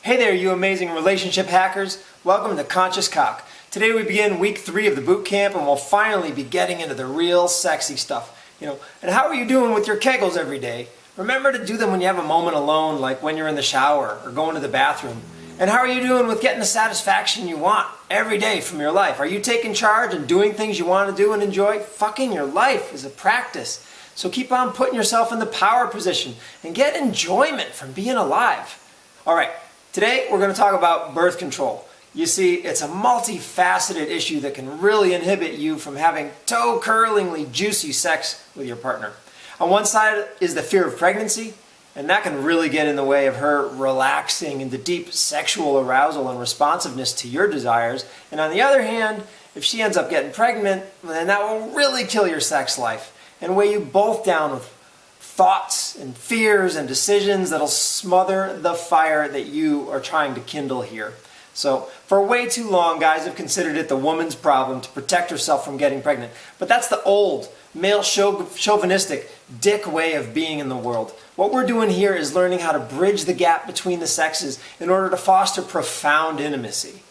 Hey there, you amazing relationship hackers. Welcome to Conscious Cock. Today we begin week 3 of the boot camp and we'll finally be getting into the real sexy stuff. And how are you doing with your kegels every day? Remember to do them when you have a moment alone, like when you're in the shower or going to the bathroom. And how are you doing with getting the satisfaction you want every day from your life? Are you taking charge and doing things you want to do and enjoy? Fucking your life is a practice. So keep on putting yourself in the power position and get enjoyment from being alive. Alright. Today we're going to talk about birth control. You see, it's a multifaceted issue that can really inhibit you from having toe-curlingly juicy sex with your partner. On one side is the fear of pregnancy, and that can really get in the way of her relaxing into deep sexual arousal and responsiveness to your desires. And on the other hand, if she ends up getting pregnant, then that will really kill your sex life and weigh you both down with thoughts and fears and decisions that'll smother the fire that you are trying to kindle here. So for way too long, guys have considered it the woman's problem to protect herself from getting pregnant. But that's the old, male chauvinistic, dick way of being in the world. What we're doing here is learning how to bridge the gap between the sexes in order to foster profound intimacy.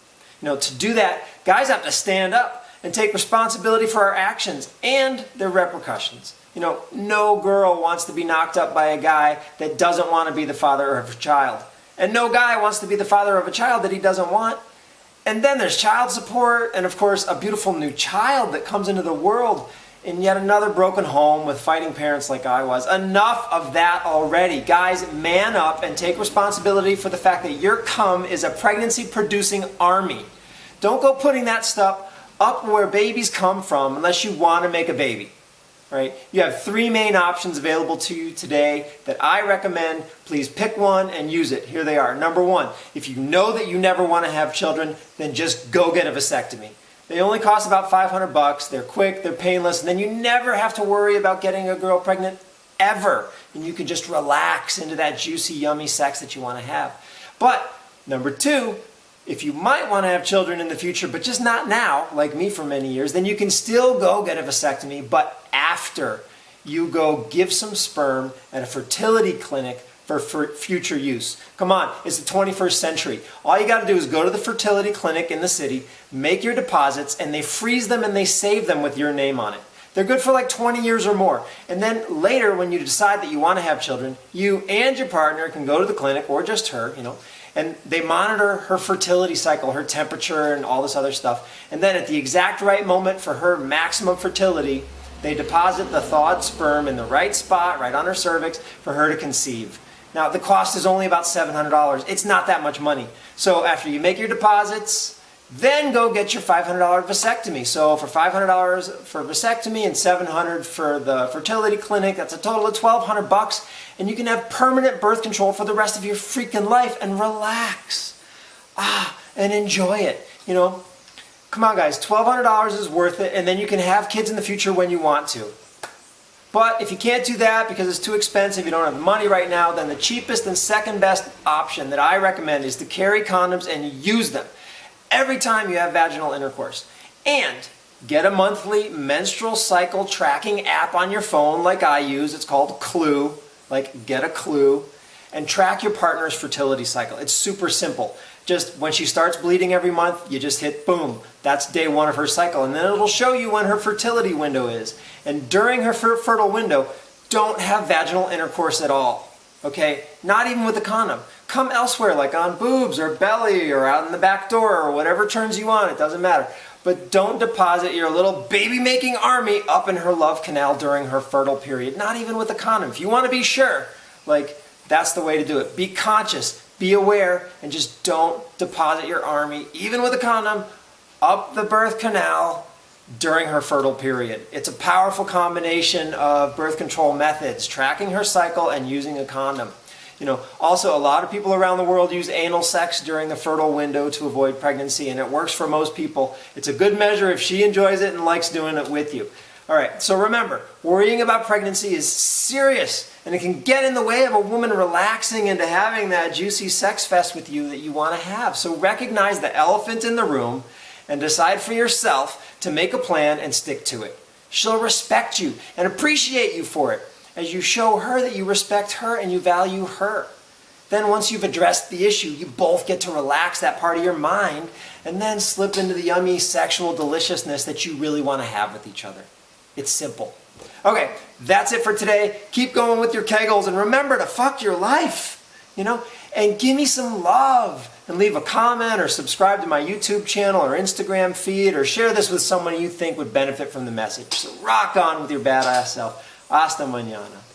To do that, guys have to stand up and take responsibility for our actions and their repercussions. No girl wants to be knocked up by a guy that doesn't want to be the father of her child. And no guy wants to be the father of a child that he doesn't want. And then there's child support and, of course, a beautiful new child that comes into the world in yet another broken home with fighting parents like I was. Enough of that already. Guys, man up and take responsibility for the fact that your cum is a pregnancy-producing army. Don't go putting that stuff up where babies come from unless you want to make a baby. Right? You have 3 main options available to you today that I recommend. Please pick one and use it. Here they are. Number 1, if you know that you never want to have children, then just go get a vasectomy. They only cost about $500. They're quick, they're painless, and then you never have to worry about getting a girl pregnant ever. And you can just relax into that juicy, yummy sex that you want to have. But number 2, if you might want to have children in the future, but just not now, like me for many years, then you can still go get a vasectomy, but after you go give some sperm at a fertility clinic for future use. Come on, it's the 21st century. All you got to do is go to the fertility clinic in the city, make your deposits, and they freeze them and they save them with your name on it. They're good for like 20 years or more. And then later, when you decide that you want to have children, you and your partner can go to the clinic, or just her, and they monitor her fertility cycle, her temperature, and all this other stuff. And then at the exact right moment for her maximum fertility, they deposit the thawed sperm in the right spot, right on her cervix, for her to conceive. Now, the cost is only about $700. It's not that much money. So after you make your deposits, then go get your $500 vasectomy. So for $500 for vasectomy and $700 for the fertility clinic, that's a total of $1,200, and you can have permanent birth control for the rest of your freaking life and relax. And enjoy it, Come on, guys, $1,200 is worth it, and then you can have kids in the future when you want to. But if you can't do that because it's too expensive, you don't have the money right now, then the cheapest and second best option that I recommend is to carry condoms and use them every time you have vaginal intercourse. And get a monthly menstrual cycle tracking app on your phone like I use. It's called Clue, like Get a Clue, and track your partner's fertility cycle. It's super simple. Just when she starts bleeding every month, you just hit boom. That's day 1 of her cycle. And then it'll show you when her fertility window is. And during her fertile window, don't have vaginal intercourse at all. Okay? Not even with a condom. Come elsewhere, like on boobs or belly or out in the back door or whatever turns you on. It doesn't matter. But don't deposit your little baby-making army up in her love canal during her fertile period. Not even with a condom. If you want to be sure, that's the way to do it. Be conscious. Be aware, and just don't deposit your army, even with a condom, up the birth canal during her fertile period. It's a powerful combination of birth control methods, tracking her cycle and using a condom. Also, a lot of people around the world use anal sex during the fertile window to avoid pregnancy, and it works for most people. It's a good measure if she enjoys it and likes doing it with you. All right, so remember, worrying about pregnancy is serious, and it can get in the way of a woman relaxing into having that juicy sex fest with you that you want to have. So recognize the elephant in the room and decide for yourself to make a plan and stick to it. She'll respect you and appreciate you for it as you show her that you respect her and you value her. Then once you've addressed the issue, you both get to relax that part of your mind and then slip into the yummy sexual deliciousness that you really want to have with each other. It's simple. Okay, that's it for today. Keep going with your kegels and remember to fuck your life, and give me some love and leave a comment or subscribe to my YouTube channel or Instagram feed or share this with someone you think would benefit from the message. So rock on with your badass self. Hasta mañana.